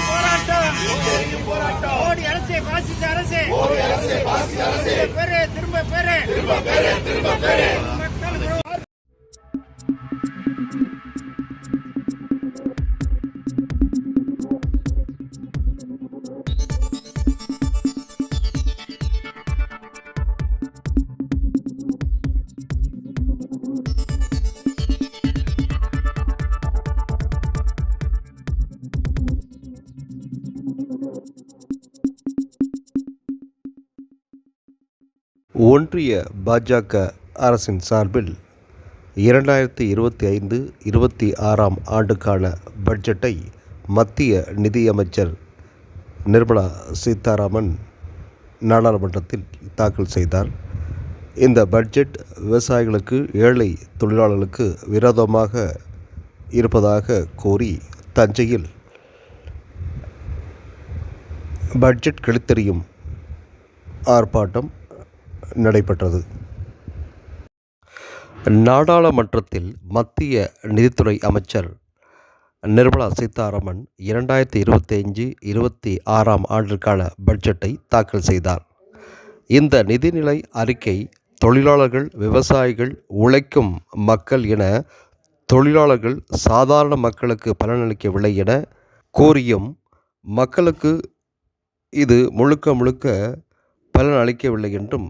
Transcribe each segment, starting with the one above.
போராட்டம் மோடி அரசே, பாசிச அரசே, திரும்ப பெரு மக்கள் ஒன்றிய பாஜக அரசின் சார்பில் 2025-26 ஆண்டுக்கான பட்ஜெட்டை மத்திய நிதியமைச்சர் நிர்மலா சீதாராமன் நாடாளுமன்றத்தில் தாக்கல் செய்தார். இந்த பட்ஜெட் விவசாயிகளுக்கு, ஏழை தொழிலாளர்களுக்கு விரோதமாக இருப்பதாக கூறி தஞ்சையில் பட்ஜெட் கிழித்தெறியும் ஆர்ப்பாட்டம் நடைபெற்றது. நாடாளுமன்றத்தில் மத்திய நிதித்துறை அமைச்சர் நிர்மலா சீதாராமன் 2025-26 ஆண்டிற்கான பட்ஜெட்டை தாக்கல் செய்தார். இந்த நிதிநிலை அறிக்கை தொழிலாளர்கள், விவசாயிகள், உழைக்கும் மக்கள் என தொழிலாளர்கள், சாதாரண மக்களுக்கு பலனளிக்கவில்லை என கூறியும், மக்களுக்கு இது முழுக்க பலன் அளிக்கவில்லை என்றும்,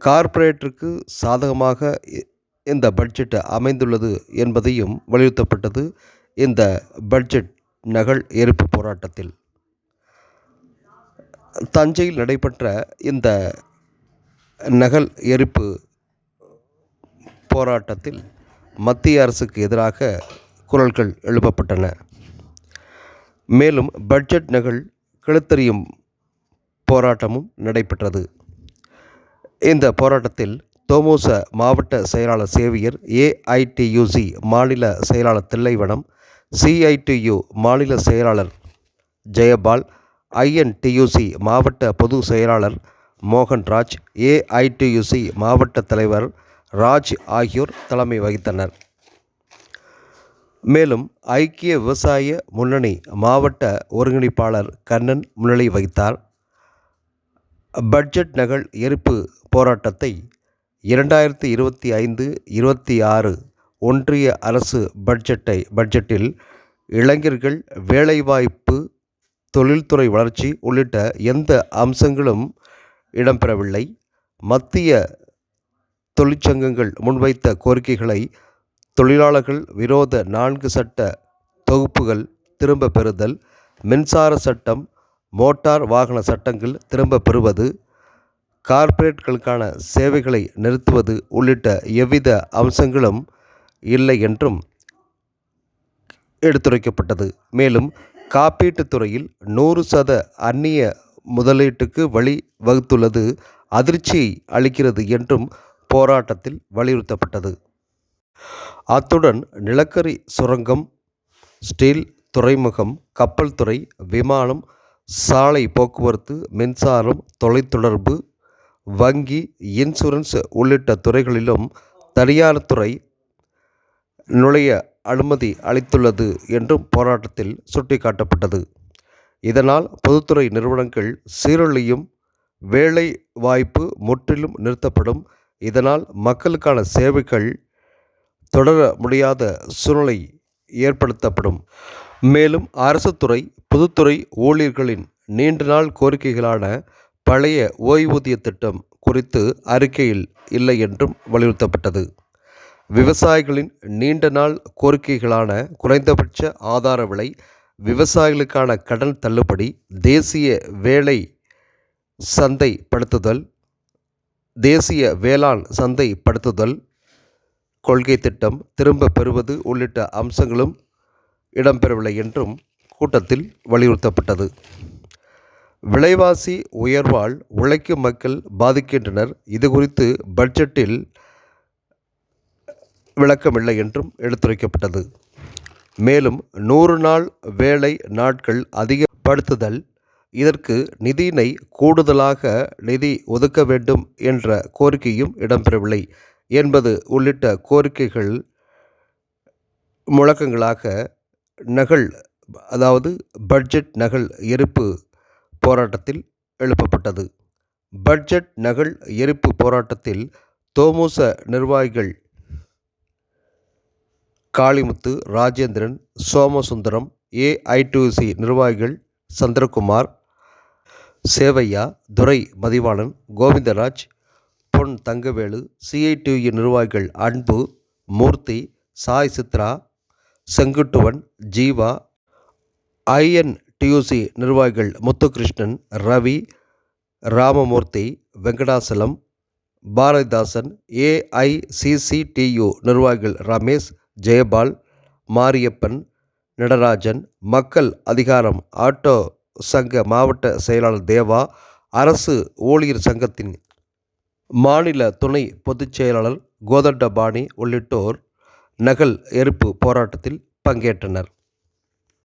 கார்ப்பரேட்டிற்கு சாதகமாக இந்த பட்ஜெட் அமைந்துள்ளது என்பதையும் வலியுறுத்தப்பட்டது. இந்த பட்ஜெட் நகல் எரிப்பு போராட்டத்தில் தஞ்சையில் நடைபெற்ற இந்த நகல் எரிப்பு போராட்டத்தில் மத்திய அரசுக்கு எதிராக குரல்கள் எழுப்பப்பட்டன. மேலும் பட்ஜெட் நகல் கிழித்தெறியும் போராட்டமும் நடைபெற்றது. இந்த போராட்டத்தில் தொமுச மாவட்ட செயலாளர் சேவியர், ஏஐடியூசி மாநில செயலாளர் தில்லைவனம், சிஐடியு மாநில செயலாளர் ஜெயபால், ஐஎன்டியூசி மாவட்ட பொது செயலாளர் மோகன்ராஜ், ஏஐடியூசி மாவட்ட தலைவர் ராஜ் ஆகியோர் தலைமை வகித்தனர். மேலும் ஐக்கிய விவசாய முன்னணி மாவட்ட ஒருங்கிணைப்பாளர் கண்ணன் முன்னிலை வகித்தார். பட்ஜெட் நகல் எரிப்பு போராட்டத்தை 2025-26 ஒன்றிய அரசு பட்ஜெட்டில் இளைஞர்கள் வேலைவாய்ப்பு, தொழில்துறை வளர்ச்சி உள்ளிட்ட எந்த அம்சங்களும் இடம்பெறவில்லை. மத்திய தொழிற்சங்கங்கள் முன்வைத்த கோரிக்கைகளை தொழிலாளர்கள் விரோத 4 சட்ட தொகுப்புகள் திரும்ப பெறுதல், மின்சார சட்டம், மோட்டார் வாகன சட்டங்கள் திரும்ப பெறுவது, கார்ப்பரேட்களுக்கான சேவைகளை நிறுத்துவது உள்ளிட்ட எவ்வித அம்சங்களும் இல்லை என்றும் எடுத்துரைக்கப்பட்டது. மேலும் காப்பீட்டுத் துறையில் 100% அந்நிய முதலீட்டுக்கு வழி வகுத்துள்ளது அதிர்ச்சியை அளிக்கிறது என்றும் போராட்டத்தில் வலியுறுத்தப்பட்டது. அத்துடன் நிலக்கரி சுரங்கம், ஸ்டீல், துறைமுகம், கப்பல் துறை, விமானம், சாலை போக்குவரத்து, மின்சாரம், தொலைத்தொடர்பு, வங்கி, இன்சூரன்ஸ் உள்ளிட்ட துறைகளிலும் தனியார் துறை நுழைய அனுமதி அளித்துள்ளது என்றும் போராட்டத்தில் சுட்டிக்காட்டப்பட்டது. இதனால் பொதுத்துறை நிறுவனங்கள் சீரழியும், வேலை வாய்ப்பு முற்றிலும் நிறுத்தப்படும். இதனால் மக்களுக்கான சேவைகள் தொடர முடியாத சூழ்நிலை ஏற்படுத்தப்படும். மேலும் அரசு துறை, பொதுத்துறை ஊழியர்களின் நீண்ட நாள் கோரிக்கைகளான பழைய ஓய்வூதிய திட்டம் குறித்து அறிக்கையில் இல்லை என்றும் வலியுறுத்தப்பட்டது. விவசாயிகளின் நீண்ட நாள் கோரிக்கைகளான குறைந்தபட்ச ஆதார விலை, விவசாயிகளுக்கான கடன் தள்ளுபடி, தேசிய வேலை சந்தைப்படுத்துதல், தேசிய வேளாண் சந்தைப்படுத்துதல் கொள்கை திட்டம் திரும்ப பெறுவது உள்ளிட்ட அம்சங்களும் இடம்பெறவில்லை என்றும் கூட்டத்தில் வலியுறுத்தப்பட்டது. விலைவாசி உயர்வால் உழைக்கும் மக்கள் பாதிக்கின்றனர். இதுகுறித்து பட்ஜெட்டில் விளக்கமில்லை என்றும் எடுத்துரைக்கப்பட்டது. மேலும் 100 நாள் வேலை நாட்கள் அதிகப்படுத்துதல், இதற்கு நிதியினை கூடுதலாக நிதி ஒதுக்க வேண்டும் என்ற கோரிக்கையும் இடம்பெறவில்லை என்பது உள்ளிட்ட கோரிக்கைகள் முழக்கங்களாக நகல் அதாவது பட்ஜெட் நகல் எரிப்பு போராட்டத்தில் எழுப்பப்பட்டது. பட்ஜெட் நகல் எரிப்பு போராட்டத்தில் தொமுச நிர்வாகிகள் காளிமுத்து, ராஜேந்திரன், சோமசுந்தரம், ஏஐடியுசி நிர்வாகிகள் சந்திரகுமார், சேவையா, துரை மதிவாணன், கோவிந்தராஜ், பொன் தங்கவேலு, சிஐடியு நிர்வாகிகள் அன்பு, மூர்த்தி, சாய் சித்ரா, செங்குட்டுவன், ஜீவா, ஐஎன்டியுசி நிர்வாகிகள் முத்துகிருஷ்ணன், ரவி, ராமமூர்த்தி, வெங்கடாசலம், பாரதிதாசன், ஏஐசிசிடியு நிர்வாகிகள் ரமேஷ், ஜெயபால், மாரியப்பன், நடராஜன், மக்கள் அதிகாரம் ஆட்டோ சங்க மாவட்ட செயலாளர் தேவா, அரசு ஊழியர் சங்கத்தின் மாநில துணை பொதுச் செயலாளர் கோதண்டபாணி உள்ளிட்டோர் நகல் எரிப்பு போராட்டத்தில் பங்கேற்றனர்.